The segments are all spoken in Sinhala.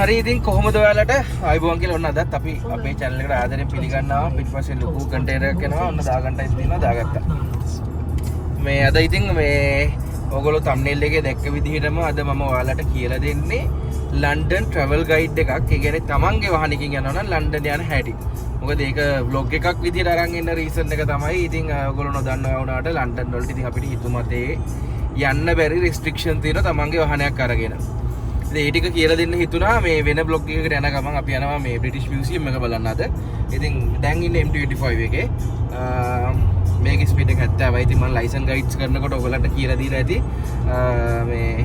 හරි ඉතින් කොහොමද ඔයාලට ආයිබෝන් කියලා ඔන්න අදත් අපි අපේ channel එකට ආදරෙන් පිළිගන්නවා පිටිපස්සේ ලොකු කන්ටේනර් එකක් එනවා ඔන්න දාගන්නයි තියෙනවා දාගත්තා මේ අද ඉතින් මේ ඔයගොල්ලෝ thumbnail එකේ දැක්ක විදිහටම අද මම ඔයාලට කියලා දෙන්නේ ලන්ඩන් travel guide එකක් ඒ කියන්නේ තමන්ගේ වාහනයකින් යනවා නම් ලන්ඩන් යන හැටි මොකද ඒක vlog එකක් විදිහට අරන් එන්න රීසන් එක තමයි ඉතින් ඔයගොල්ලෝ නොදන්නවා වුණාට ලන්ඩන් වලට ඉතින් අපිට හිතුමතේ යන්න බැරි restriction තියෙන තමන්ගේ වාහනයක් අරගෙන ඒ ටික කියලා දෙන්න හිතුණා මේ වෙන බ්ලොග් එකකට යන ගමන් අපි යනවා මේ බ්‍රිටිෂ් මියුසියම් එක බලන්න අද. ඉතින් දැන් ඉන්නේ M25 එකේ. මේකේ ස්පීඩ් එක 70යි. ඉතින් මම ලයිසන් ගයිඩ්ස් කරනකොට ඔයගලන්ට කියලා දීලා ඇති මේ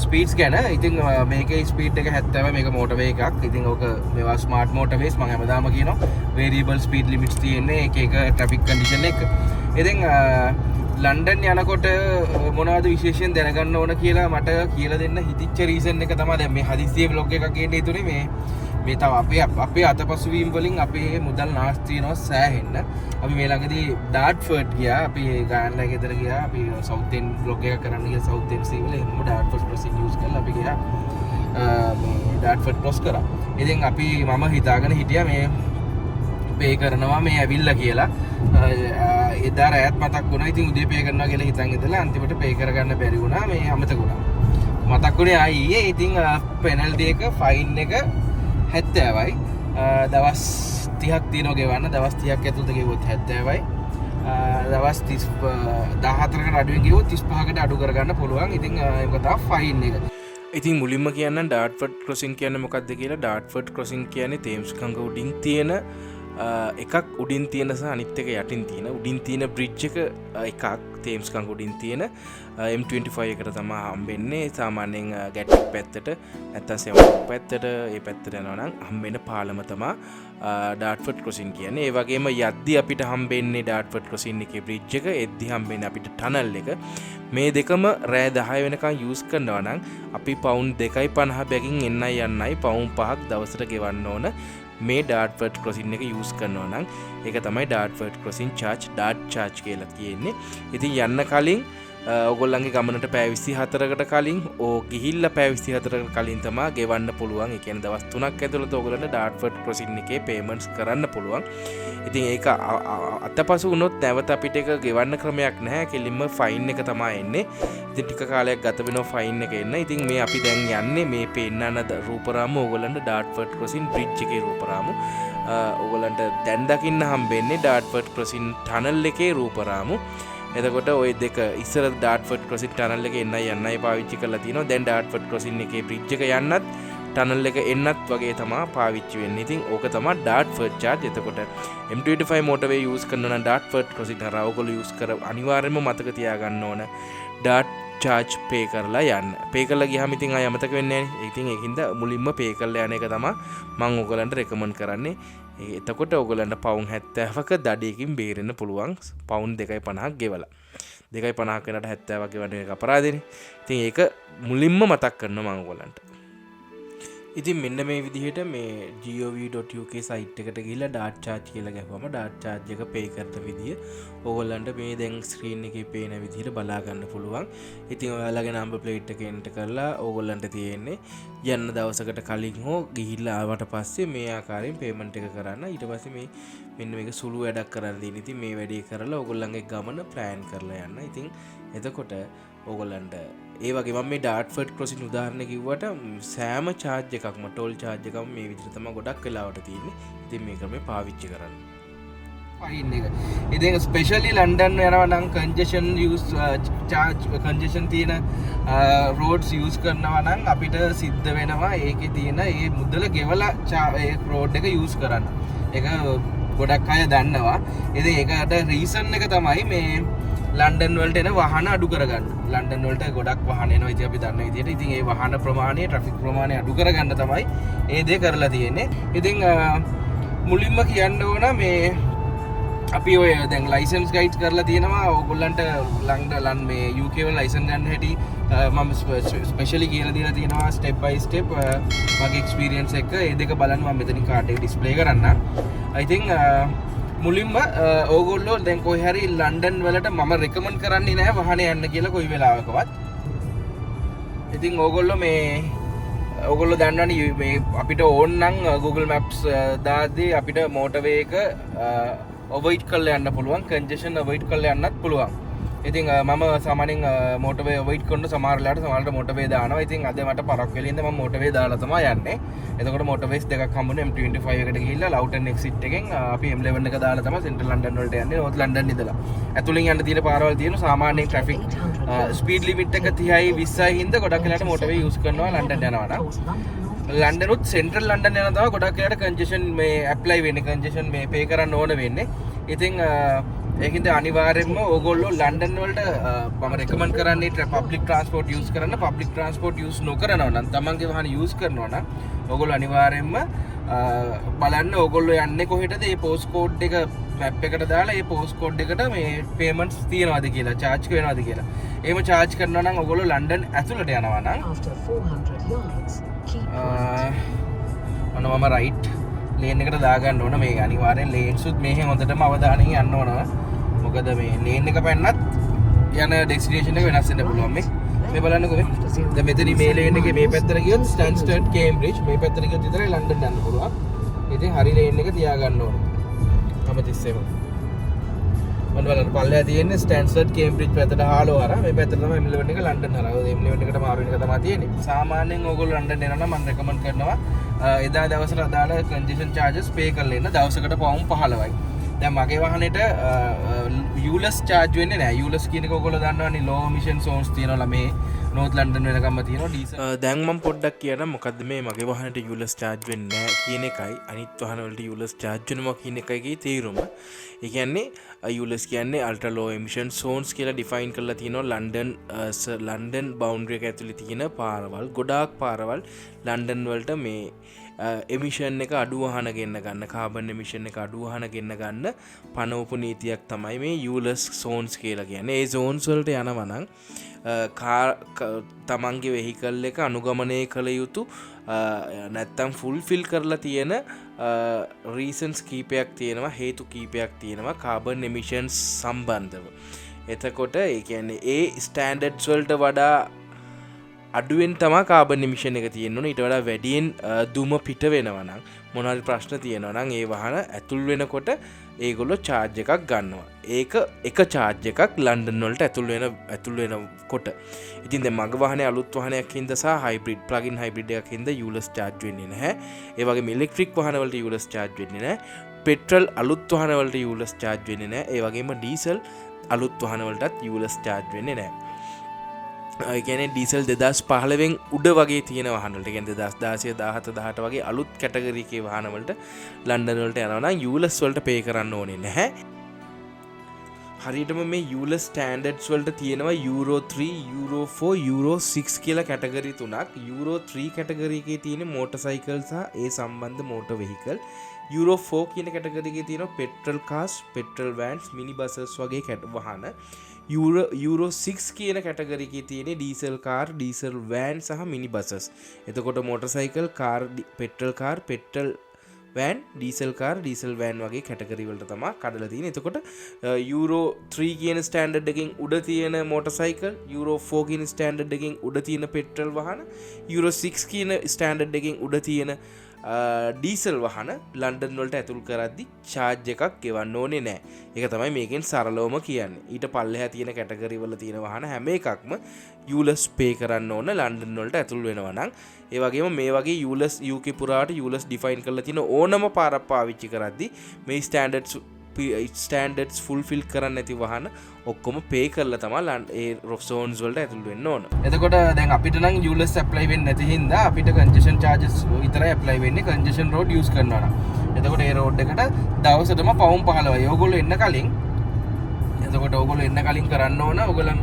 ස්පීඩ්ස් ගැන. ඉතින් මේකේ ස්පීඩ් එක 70 මේක මෝටර්වේ එකක්. ඉතින් ඕක මේවා ස්මාර්ට් මෝටර්වේස් මම හැමදාම කියනවා වේරියබල් ස්පීඩ් ලිමිට්ස් තියෙන්නේ එක එක ට්‍රැෆික් කන්ඩිෂන් එක. ඉතින් ලන්ඩන් යනකොට මොනවද විශේෂයෙන් දැනගන්න ඕන කියලා මට කියලා දෙන්න හිතිච්ච රීසන් එක තමයි දැන් මේ හදිස්සියේ vlog එකක් ගේන්න හිතුනේ මේ තව අපේ අතපසුවීම් වලින් අපේ මුදල් නාස්ති වෙනවා සෑහෙන්න. අපි මේ ළඟදී ඩාර්ට්ෆර්ඩ් ගියා. අපි ගානලා ගෙදර ගියා. අපි සවුත් එන්ඩ් vlog එකක් කරන්න ගියා සවුත් එන්ඩ් සීවල එහෙම ඩාර්ට්ෆර්ඩ් ක්‍රොසින් යූස් කරලා අපි ගියා. මේ ඩාර්ට්ෆර්ඩ් ක්‍රොස් කරා. ඉතින් මම හිතාගෙන හිටියා මේ පේ කරනවා මේ ඇවිල්ලා කියලා. එදා රැයත් මතක් වුණා. ඉතින් උදේ පේ කරනවා කියලා හිතන් ඉඳලා අන්තිමට පේ කරගන්න බැරි වුණා. මේ අමතක වුණා. මතක් වුණේ ඊයේ. ඉතින් පෙනල්ටි එක ෆයින් එක 70යි. දවස් 30ක් දිනෝ ගෙවන්න. දවස් 30ක් ඇතුළත ගෙවුවොත් 70යි. දවස් 14කට අඩුවෙන් ගෙවුවොත් 35කට අඩු කරගන්න පුළුවන්. ඉතින් ඒක තමයි ෆයින් එක. ඉතින් මුලින්ම කියන්න ඩාර්ට්ෆර්ඩ් ක්‍රොසින් කියන්නේ මොකක්ද කියලා. ඩාර්ට්ෆර්ඩ් ක්‍රොසින් කියන්නේ තේම්ස් ගඟ උඩින් තියෙන එකක් උඩින් තියෙන සහ අනිත් එක යටින් තියෙන උඩින් තියෙන බ්‍රිජ් එකක් තේම්ස් ගඟ උඩින් තියෙන M25 එකට තමයි හම්බෙන්නේ සාමාන්‍යයෙන් ගැට්වික් පැත්තට නැත්නම් සෙවන්ක් පැත්තට ඒ පැත්තට යනවා නම් හම්බෙන පාලම තමයි ඩාර්ට්ෆර්ඩ් ක්‍රොසින් කියන්නේ. ඒ වගේම යද්දි අපිට හම්බෙන්නේ ඩාර්ට්ෆර්ඩ් ක්‍රොසින් එකේ බ්‍රිජ් එක එද්දි හම්බෙන්නේ අපිට ටනල් එක. මේ දෙකම රෑ 10 වෙනකන් යූස් කරනවා නම් අපි පවුන්ඩ් 2.50 බැගින් එන්නයි යන්නයි පවුන්ඩ් 5ක් දවසට ගෙවන්න ඕන. මේ ඩාර්ට්ෆර්ඩ් ක්‍රොසින් එක යූස් කරනවා නම් ඒක තමයි ඩාර්ට්ෆර්ඩ් ක්‍රොසින් චාර්ජ් ඩාර්ට් චාර්ජ් කියලා කියන්නේ. ඉතින් යන්න කලින් ඔයගොල්ලන්ගේ ගමනට පැය 24කට කලින් ගිහිල්ලා පැය 24කට කලින් තමයි ගෙවන්න පුළුවන්. ඒ කියන්නේ දවස් 3ක් ඇතුළත ඔයගොල්ලන්ට ඩාර්ට්ෆර්ඩ් ක්‍රොසින් එකේ පේමන්ට්ස් කරන්න පුළුවන්. ඉතින් ඒක අතපසු වුණොත් නැවත අපිට ඒක ගෙවන්න ක්‍රමයක් නැහැ. කෙලින්ම ෆයින් එක තමයි එන්නේ. ඉතින් ටික කාලයක් ගත වෙනවා ෆයින් එක එන්න. ඉතින් මේ අපි දැන් යන්නේ මේ පෙන්නන රූපරාම ඔයගොල්ලන්ට ඩාර්ට්ෆර්ඩ් ක්‍රොසින් බ්‍රිජ් එකේ රූපරාම. ඔයගොල්ලන්ට දැන් දකින්න හම්බෙන්නේ ඩාර්ට්ෆර්ඩ් ක්‍රොසින් ටනල් එකේ රූපරාම. එතකොට ওই දෙක ඉස්සර ඩාර්ට්ෆර්ඩ් ක්‍රොසින් ටනල් එකේ යන්නයි පාවිච්චි කරලා තියෙනවා. දැන් ඩාර්ට්ෆර්ඩ් ක්‍රොසින් එකේ බ්‍රිජ් එක යන්නත් ටනල් එක එන්නත් වගේ තමයි පාවිච්චි වෙන්නේ. ඉතින් ඕක තමයි ඩාර්ට්ෆර්ඩ් චාර්ජ්. එතකොට M25 motorway use කරනවා නම් ඩාර්ට්ෆර්ඩ් ක්‍රොසින් හරහා ඔයගොල්ලෝ use කර අනිවාර්යයෙන්ම මතක තියාගන්න ඕන ඩාර්ට් චාර්ජ් පේ කරලා යන්න. පේ කරලා ගියාම ඉතින් ආය අමතක වෙන්නේ නැහැ. ඉතින් ඒකින්ද මුලින්ම පේ කරලා යන එක තමයි මම ඔයගලන්ට රෙකමන්ඩ් කරන්නේ. එතකොට ඔයගලන්ට පවුන් 70ක දඩයකින් බේරෙන්න පුළුවන්. පවුන් 2.50ක් ගෙවලා. 2.50ක් වෙනට 70ක් ගෙවන්න එක අපරාධනේ. ඉතින් ඒක මුලින්ම මතක් කරනවා මම ඔයගලන්ට. ඉතින් මෙන්න මේ විදිහට මේ gov.uk සයිට් එකට ගිහිල්ලා ඩාර්ට් චාර්ජ් කියලා ගැහුවම ඩාර්ට් චාර්ජ් එක පේ කරන විදිය ඕගොල්ලන්ට මේ දැන් ස්ක්‍රීන් එකේ පේන විදිහට බලා ගන්න පුළුවන්. ඉතින් ඔයාලගේ නම්බර් ප්ලේට් එක එන්ටර් කරලා ඕගොල්ලන්ට තියෙන්නේ යන්න දවසකට කලින් හෝ ගිහිල්ලා ආවට පස්සේ මේ ආකාරයෙන් පේමන්ට් එක කරන්න. ඊට පස්සේ මේ මෙන්න මේක සුළු වැඩක් කරන්න දෙන. ඉතින් මේ වැඩේ කරලා ඕගොල්ලන්ගේ ගමන ප්ලෑන් කරලා යන්න. ඉතින් එතකොට ඕගොල්ලන්ට ඒ වගේ මම මේ ඩාර්ට්ෆර්ඩ් ක්‍රොසින් උදාහරණ කිව්වට සෑම චාර්ජ් එකක්ම ටෝල් චාර්ජ් එකක්ම මේ විදිහට තමයි ගොඩක් වෙලාවට තියෙන්නේ. ඉතින් මේක මේ පාවිච්චි කරන්න. ෆයින් එක. ඉතින් ස්පෙෂලි ලන්ඩන් යනවා නම් කන්ජෙෂන් යූස් චාර්ජ් කන්ජෙෂන් තියෙන රෝඩ්ස් යූස් කරනවා නම් අපිට සිද්ධ වෙනවා ඒකේ තියෙන ඒ මුදල ගෙවලා ඒ රෝඩ් එක යූස් කරන්න. ඒක ගොඩක් අය දන්නවා. ඉතින් ඒකට රීසන් එක තමයි මේ ලන්ඩන් වලට එන වාහන අඩු කරගන්න. ලන්ඩන් වලට ගොඩක් වාහන එනවා. ඉතින් අපි දන්න විදිහට ඉතින් ඒ වාහන ප්‍රමාණය ට්‍රැෆික් ප්‍රමාණය අඩු කරගන්න තමයි ඒ දේ කරලා තියෙන්නේ. ඉතින් මුලින්ම කියන්න ඕන මේ අපි ඔය දැන් ලයිසන්ස් ගයිඩ්ස් කරලා තියෙනවා. ඕගොල්ලන්ට ලන්ඩන් මේ UK වල ලයිසන් ගන්න හැටි මම ස්පෙෂලි කියලා දීලා තියෙනවා ස්ටෙප් බයි ස්ටෙප් මගේ එක්ස්පීරියන්ස් එක. ඒ දෙක බලන්න මම මෙතනින් කාඩ් එක ඩිස්ප්ලේ කරන්න. I think මුලින්ම ඕගොල්ලෝ දැන් කොහේ හරි ලන්ඩන් වලට මම රෙකමන්ඩ් කරන්නේ නැහැ වාහනේ යන්න කියලා කොයි වෙලාවකවත්. ඉතින් ඕගොල්ලෝ මේ ඔයගොල්ලෝ දන්නවනේ මේ අපිට ඕන නම් Google Maps දාද්දී අපිට motorway එක avoid කරලා යන්න පුළුවන්, congestion avoid කරලා යන්නත් පුළුවන්. ඉතින් මම සාමාන්‍යයෙන් motorway avoid කරන සමහරලාට motorway දානවා. ඉතින් අද මට පරක් වෙලින්ද මම motorway දාලා තමයි යන්නේ. එතකොට motorways දෙකක් හම්බුනේ M25 එකට ගිහිල්ලා Loughton exit එකෙන් අපි M11 එක දාලා තමයි central London වලට යන්නේ. North London ඉඳලා. ඇතුලින් යන්න තියෙන පාරවල් තියෙන සාමාන්‍ය traffic speed limit එක 30යි 20යි හින්දා ගොඩක් වෙලාට motorway use කරනවා London යනවා නම්. London උත් central London යනවා තමයි ගොඩක් වෙලාට congestion මේ apply වෙන්නේ, congestion මේ pay කරන්න ඕන වෙන්නේ. ඉතින් ඒකින්ද අනිවාර්යෙන්ම ඕගොල්ලෝ ලන්ඩන් වලට මම රෙකමන්ඩ් කරන්නේ පබ්ලික් ට්‍රාන්ස්පෝර්ට් යූස් කරන්න. පබ්ලික් ට්‍රාන්ස්පෝර්ට් යූස් නොකරනවා නම් තමන්ගේ වාහන යූස් කරනවා නම් ඕගොල්ලෝ අනිවාර්යෙන්ම බලන්න ඕගොල්ලෝ යන්නේ කොහෙටද, මේ පෝස්ට් කෝඩ් එක මැප් එකට දාලා මේ පෝස්ට් කෝඩ් එකට මේ පේමන්ට්ස් තියනවාද කියලා, charge වෙනවාද කියලා. එහෙම charge කරනවා නම් ඕගොල්ලෝ ලන්ඩන් ඇතුළට යනවා නම් මම රයිට් ලේන් එකට දාගන්න ඕන. මේ අනිවාර්යෙන් ලේන්ස් උත් මේ හොඳටම අවධානයෙන් යන්න ඕන. මොකද මේ ලේන් එක පැන්නත් යන ඩෙස්ටිනේෂන් එක වෙනස් වෙන්න පුළුවන්. මේ බලන්නකෝ මේ. දැන් මෙතන මේ ලේන් එකේ මේ පැත්තට ගියොත් ස්ටැන්ස්ටඩ් කේම්බ්‍රිජ්, මේ පැත්තට ගියොත් විතරයි ලන්ඩන් යන්න පුළුවන්. ඉතින් හරි ලේන් එක තියාගන්න ඕන. හැමතිස්සෙම. මම බලන්න පල්ලෙහා තියෙන්නේ ස්ටැන්ස්ටඩ් කේම්බ්‍රිජ් පැත්තට හාලෝ අර. මේ පැත්තට තමයි M11 එක ලන්ඩන් හරහා. M11 එකට මාරු වෙන එක තමයි තියෙන්නේ. සාමාන්‍යයෙන් ඕගොල්ලෝ ලන්ඩන් එනවා නම් මම රෙකමන්ඩ් කරනවා එදා දවසට අදාළ congestion charges pay කරලා ඉන්න. දවසකට pound 15යි. දැන් මගේ වාහනේට ULEZ charge වෙන්නේ නැහැ. ULEZ කියන එක ඔයගොල්ලෝ දන්නවනේ, low emission zones තියෙනවා මේ North London වෙනකම්ම තියෙනවා diesel. දැන් මම පොඩ්ඩක් කියන්න මොකද්ද මේ මගේ වාහනේට ULEZ charge වෙන්නේ නැහැ කියන එකයි අනිත් වාහන වලට ULEZ charge වෙනවා කියන එකයි තේරුම. ඒ කියන්නේ ULEZ කියන්නේ ultra low emission zones කියලා define කරලා තියෙනවා ලන්ඩන් boundary එක ඇතුලේ තියෙන පාරවල්. ගොඩාක් පාරවල් ලන්ඩන් වලට මේ එමිෂන් එක අඩු වහන ගෙන්න ගන්න, කාබන් එමිෂන් එක අඩු වහන ගෙන්න ගන්න පනවපු නීතියක් තමයි මේ ULEZ zones කියලා කියන්නේ. ඒ zones වලට යනවා නම් තමන්ගේ වෙහිකල් එක අනුගමනය කළ යුතු නැත්තම් ෆුල්ෆිල් කරලා තියෙන රීසන්ස් කීපයක් තියෙනවා, හේතු කීපයක් තියෙනවා කාබන් එමිෂන්ස් සම්බන්ධව. එතකොට ඒ කියන්නේ ඒ ස්ටෑන්ඩඩ්ස් වලට වඩා අඩුවෙන් තමා කාබන් එමිෂන් එක තියෙන්න ඕනේ. ඊට වඩා වැඩියෙන් දුම පිට වෙනවා නම්, මොනවාරි ප්‍රශ්න තියෙනවා නම් ඒ වාහන ඇතුල් වෙනකොට ඒගොල්ලෝ charge එකක් ගන්නවා. ඒක එක charge එකක් ලන්ඩන් වලට ඇතුල් වෙනකොට. ඉතින් දැන් මගේ වාහනේ අලුත් වාහනයක් හින්දා සහ හයිබ්‍රිඩ් ප්ලග්-ඉන් හයිබ්‍රිඩ් එකක් හින්දා ULEZ charge වෙන්නේ නැහැ. ඒ වගේම ඉලෙක්ට්‍රික් වාහන වලට ULEZ charge වෙන්නේ නැහැ. පෙට්‍රල් අලුත් වාහන වලට ULEZ charge වෙන්නේ නැහැ. ඒ වගේම ඩීසල් අලුත් වාහන වලටත් ULEZ charge වෙන්නේ නැහැ. ඒ කියන්නේ ඩීසල් 2015 උඩ වගේ තියෙන වාහන වලට, කියන්නේ 2016 17 18 වගේ අලුත් කැටගරි එකේ වාහන වලට ලන්ඩන් වලට යනවා නම් ULEZ වලට පේ කරන්න ඕනේ නැහැ. හරියටම මේ ULEZ ස්ටෑන්ඩඩ්ස් වලට තියෙනවා Euro 3, Euro 4, Euro 6 කියලා කැටගරි තුනක්. Euro 3 කැටගරි එකේ තියෙන මෝටර්සයිකල් සහ ඒ සම්බන්ධ මෝටර් වෙහිකල්. Euro 4 කියන කැටගරි එකේ තියෙනවා පෙට්‍රල් කාර්ස්, පෙට්‍රල් වෑන්ස්, මිනි බසස් වගේ වාහන. Euro 6 කියන කැටගරි එකේ තියෙන ඩීසල් කාර්, ඩීසල් වෑන් සහ මිනි බසස්. එතකොට motorcycle, car, petrol van, diesel car, diesel van වගේ කැටගරි වලට තමයි කඩලා තියෙන්නේ. එතකොට Euro 3 කියන ස්ටෑන්ඩඩ් එකෙන් උඩ තියෙන මෝටර්සයිකල්, Euro 4 කියන ස්ටෑන්ඩඩ් එකෙන් උඩ තියෙන පෙට්‍රල් වාහන, Euro 6 කියන ස්ටෑන්ඩඩ් එකෙන් උඩ තියෙන ඩීසල් වාහන ලන්ඩන් වලට ඇතුල් කරද්දි charge එකක් ගෙවන්න ඕනේ නැහැ. ඒක තමයි මේකෙන් සරලවම කියන්නේ. ඊට පල්ලෙහා තියෙන කැටගරි වල තියෙන වාහන හැම එකක්ම ULEZ pay කරන්න ඕන ලන්ඩන් වලට ඇතුල් වෙනවා නම්. ඒ වගේම මේ වගේ ULEZ UK පුරාට ULEZ define කරලා තියෙන ඕනම පාරක් පාවිච්චි කරද්දි මේ ස්ටෑන්ඩඩ්ස් ෆුල්ෆිල් කරන්න නැති වාහන ඔක්කොම pay කරලා තමයි ඒ zones වලට ඇතුල් වෙන්න ඕන. එතකොට දැන් අපිට නම් ULEZ apply වෙන්නේ නැති හින්දා අපිට congestion charges විතරයි apply වෙන්නේ congestion road use කරනවා නම්. එතකොට ඒ road එකට දවසටම pound 15යි. ඕගොල්ලෝ එන්න කලින් කරන්න ඕන ඕගොල්ලන්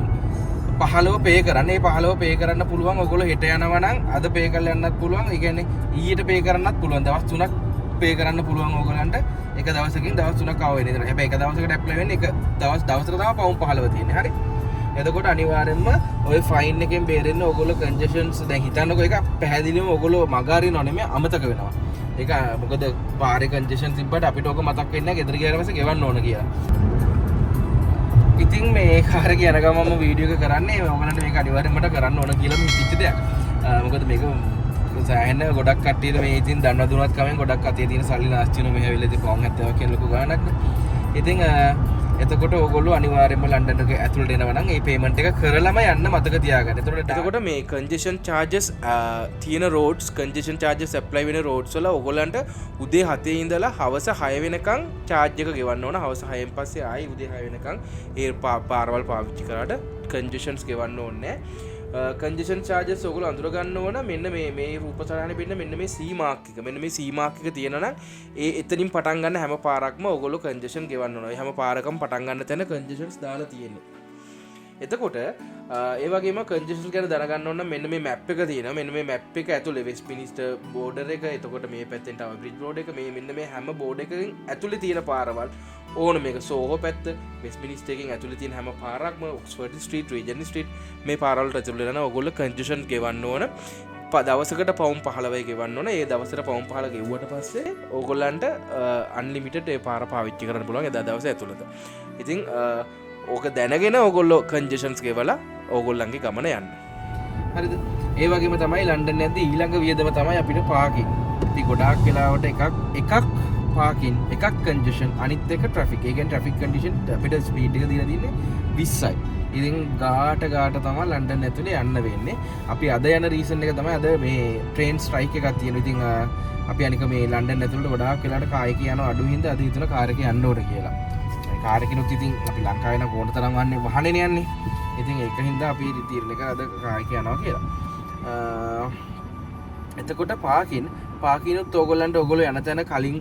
15 pay කරන්න. ඒ 15 pay කරන්න පුළුවන් ඕගොල්ලෝ හෙට යනවා නම් අද pay කරලා යන්නත් පුළුවන්. ඒ කියන්නේ ඊයට pay කරන්නත් පුළුවන්. දවස් 3ක් pay කරන්න පුළුවන් ඕගොල්ලන්ට. එක දවසකින් දවස් 3ක් ආව වෙන ඉතින්. හැබැයි එක දවසකට apply වෙන්නේ එක දවසට තමයි pound 15 තියෙන්නේ. හරි. එතකොට අනිවාර්යෙන්ම ඔය ෆයින් එකෙන් බේරෙන්න ඕගොල්ලෝ congestions දැන් හිතන්නකෝ ඒක පැහැදිලිවම ඕගොල්ලෝ මග අරිනව නෙමෙයි අමතක වෙනවා. ඒක මොකද පාරේ congestion තිබ්බට අපිට ඕක මතක් වෙන්නේ නැහැ ගෙදර ගියාට පස්සේ ගෙවන්න ඕන කියලා. ඉතින් මේ කාර් එක යන ගමන්ම වීඩියෝ එක කරන්නේ ඕගලන්ට මේක අනිවාර්යෙන්ම කරන්න ඕන කියලා හිතච්ච දෙයක්. මොකද මේක සෑහෙන ගොඩක් කට්ටියට මේ ඉතින් දන්න දුනත් කමෙන් ගොඩක් අතේ තියෙන සල්ලි නාස්ති වෙන මේ හැවිල්ලා ඉතින් පවුන් 70ක් කියන ලොකු ගාණක් නේ. ඉතින් එතකොට ඕගොල්ලෝ අනිවාර්යයෙන්ම ලන්ඩන් එක ඇතුළට එනවා නම් ඒ පේමන්ට් එක කරලම යන්න මතක තියාගන්න. එතකොට මේ කන්ජෙෂන් charges තියෙන roads congestion charges apply වෙන roads වල ඕගොල්ලන්ට උදේ 7 ඉඳලා හවස 6 වෙනකන් charge එක ගෙවන්න ඕන. හවස 6න් පස්සේ ආයි උදේ 6 වෙනකන් ඒ පාරවල් පාවිච්චි කරාට congestions ගෙවන්න ඕනේ. congestion charges ඔයගොල්ලෝ අඳුර ගන්න ඕන මෙන්න මේ රූපසටහනේ පින්න මෙන්න මේ C mark එක. මෙන්න මේ C mark එක තියෙනවා නම් ඒ එතනින් පටන් ගන්න හැම පාරක්ම ඔයගොල්ලෝ congestion ගෙවන්න ඕන. ඒ හැම පාරකම පටන් ගන්න තැන congestions දාලා තියෙන්නේ. එතකොට ඒ වගේම congestion ගැන දැනගන්න ඕන මෙන්න මේ map එක තියෙනවා. මෙන්න මේ map එක ඇතුලේ Westminster border එක, එතකොට මේ පැත්තෙන් Tower Bridge road එක, මේ මෙන්න මේ හැම border එකකින් ඇතුලේ තියෙන පාරවල් ඕන මේක සෝහෝ පැත්ත වෙස්ට්මිනිස්ටර් එකෙන් ඇතුලේ තියෙන හැම පාරක්ම ඔක්ස්ෆර්ඩ් ස්ට්‍රීට්, රීජන් ස්ට්‍රීට් මේ පාරවලට ඇතුළේ යනවා. ඔයගොල්ලෝ කන්ජෙෂන් ගෙවන්න ඕන. දවසකට පවුම් 15යි ගෙවන්න ඕන. ඒ දවසට පවුම් 15 ගෙවුවට පස්සේ ඕගොල්ලන්ට අන්ලිමිටඩ් ඒ පාර පාවිච්චි කරන්න පුළුවන් එදා දවසේ ඇතුළත. ඉතින් ඕක දැනගෙන ඕගොල්ලෝ කන්ජෙෂන්ස් ගෙවලා ඕගොල්ලන්ගේ ගමන යන්න. හරිද? ඒ වගේම තමයි ලන්ඩන් යද්දී ඊළඟ වියදම තමයි අපිට පාකින්. ඉතින් ගොඩාක් වෙලාවට එකක් පාකින් එකක් කන්ජෙෂන් අනිත් එක ට්‍රැෆික්. ඒ කියන්නේ ට්‍රැෆික් කන්ඩිෂන් අපිට ස්පීඩ් එක දීලා තියෙන්නේ 20යි. ඉතින් ගාට තමයි ලන්ඩන් ඇතුලේ යන්න වෙන්නේ. අපි අද යන රීසන් එක තමයි අද මේ ට්‍රේන් ස්ට්‍රයික් එකක් තියෙනවා. ඉතින් අපි අනික මේ ලන්ඩන් ඇතුළට ගොඩාක් වෙලාවට කායක යන අඩු හින්දා අද හිතන කාර් එකේ යන්න ඕන කියලා. මේ කාර් එකිනුත් ඉතින් අපි ලංකාවේ නම් ඕන තරම් වන්නේ වහනේ යන්නේ. ඉතින් ඒක හින්දා අපි තීරණය කරා අද කායක යනවා කියලා. එතකොට පාකිනුත් ඕගොල්ලන්ට ඕගොල්ලෝ යන තැන කලින්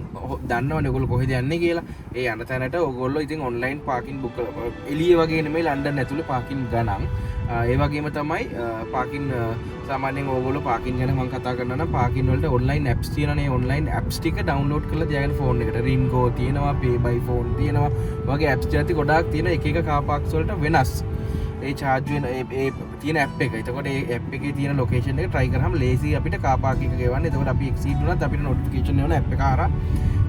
දන්නවනේ ඕගොල්ලෝ කොහෙද යන්නේ කියලා. ඒ යන තැනට ඕගොල්ලෝ ඉතින් ඔන්ලයින් පාකින් බුක් කරලා එළිය වගේ නෙමෙයි ලන්ඩන් ඇතුලේ පාකින් ගණන්. ඒ වගේම තමයි පාකින් සාමාන්‍යයෙන් ඕගොල්ලෝ පාකින් ගැන මම කතා කරනවා නම් පාකින් වලට ඔන්ලයින් ඇප්ස් තියෙනනේ. ඔන්ලයින් ඇප්ස් ටික ඩවුන්ලෝඩ් කරලා තියාගන්න ෆෝන් එකට. රින්ගෝ තියෙනවා, pay by phone තියෙනවා. වගේ ඇප්ස් ಜಾති ගොඩාක් තියෙන එක කාර් පාක්ස් වලට වෙනස්. ඒ charge වෙන ඒ තියෙන app එක. එතකොට ඒ app එකේ තියෙන location එක try කරාම ලේසි අපිට car park එක ගෙවන්න. එතකොට අපි exceed වුණත් අපිට notification එනවා app එක හරහා.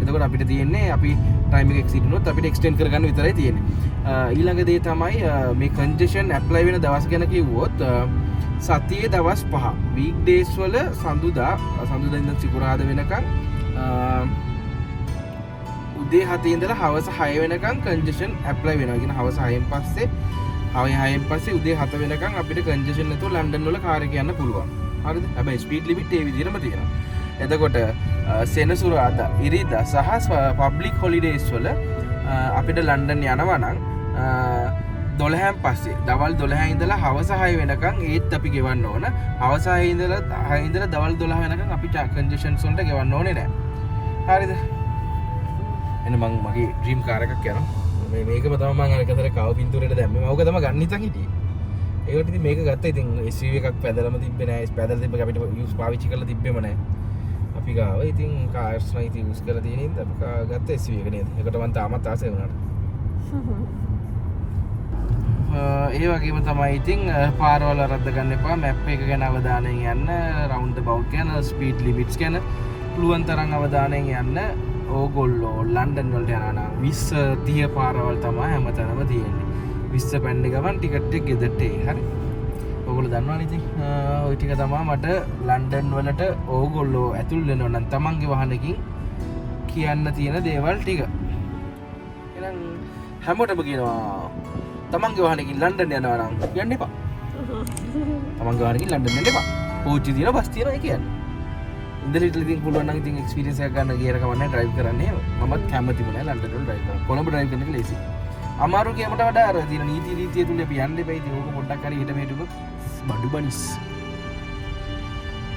එතකොට අපිට තියෙන්නේ අපි time එක exceed වුණොත් අපිට extend කරගන්න විතරයි තියෙන්නේ. ඊළඟ දේ තමයි මේ congestion apply වෙන දවස් ගැන කිව්වොත් සතියේ දවස් 5 weekdays වල සඳුදා ඉඳන් සිකුරාදා වෙනකන් උදේ 7 ඉඳලා හවස 6 වෙනකන් congestion apply වෙනවා. කියන හවස 6න් පස්සේ උදේ 7 වෙනකන් අපිට කන්ජෙෂන් නැතුව ලන්ඩන් වල කාර් එක යන්න පුළුවන්. හරිද? හැබැයි ස්පීඩ් ලිමිට් ඒ විදිහටම තියෙනවා. එතකොට සෙනසුරාදා, ඉරිදා සහ පබ්ලික් හොලිඩේස් වල අපිට ලන්ඩන් යනවා නම් 12න් පස්සේ දවල් 12 ඉඳලා හවස 6 වෙනකන් ඒත් අපි ගෙවන්න ඕන. හවස 6 ඉඳලා දවල් 12 වෙනකන් අපි කන්ජෙෂන්ස් වලට ගෙවන්න ඕනේ නැහැ. හරිද? එන්න මම මගේ ඩ්‍රීම් කාර් එකක් යනවා. මේකම තමයි මම අර කතර කව පින්තූරේට දැම්මේ. මම ඕක තමයි ගන්න හිතන් හිටියේ. ඒකට ඉතින් මේක ගත්තා. ඉතින් SUV එකක් පැදලම තිබ්බේ නෑ. පැදලා තිබ්බ අපිට යූස් පාවිච්චි කරලා තිබ්බෙම නෑ. අපි ගාව ඉතින් කාර්ස් නයි ඉතින් යූස් කරලා තියෙන හින්දා අපි ගත්ත SUV එක නේද. ඒකට මම තාමත් ආසයි වුණාට. ඒ වගේම තමයි ඉතින් පාරවල් වරද්ද ගන්න එපා. මැප් එක ගැන අවධානයෙන් යන්න. රවුන්ඩ් බවුට් ගැන, ස්පීඩ් ලිමිට්ස් ගැන පුළුවන් තරම් අවධානයෙන් යන්න. ඕගොල්ලෝ ලන්ඩන් වලට යනවා නම් 20 30 පාරවල් තමයි හැමතැනම තියෙන්නේ. 20 පැන්නේ ගමන් ටිකට් එක ගෙදරට එයි. හරි. ඕගොල්ලෝ දන්නවනේ ඉතින්. ওই ටික තමයි මට ලන්ඩන් වලට ඕගොල්ලෝ ඇතුල් වෙනවා නම් තමන්ගේ වාහනකින් කියන්න තියෙන දේවල් ටික. එහෙනම් හැමෝටම කියනවා තමන්ගේ වාහනකින් ලන්ඩන් යනවා නම් යන්න එපා. තමන්ගේ වාහනකින් ලන්ඩන් යන්න එපා. පෝච්චි තියෙන බස් තියෙනවා ඒ කියන්නේ. ඉන්දලිටල ඉතින් පුළුවන් නම් ඉතින් එක්ස්පීරියන්ස් එකක් ගන්න ගියර කමන්නේ ඩ්‍රයිව් කරන්න එහෙම. මමත් කැමතිම නෑ ලන්ඩන් වල ඩ්‍රයිව් කරන්න. කොළඹ ඩ්‍රයිව් කරන එක ලේසි. අමාරු කියමට වඩා අර තියෙන නීති රීතිය තුල අපි යන්න එපා. ඉතින් ඕක පොඩ්ඩක් හරි හිට මෙහෙට බඩු බනිස්.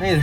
නේද?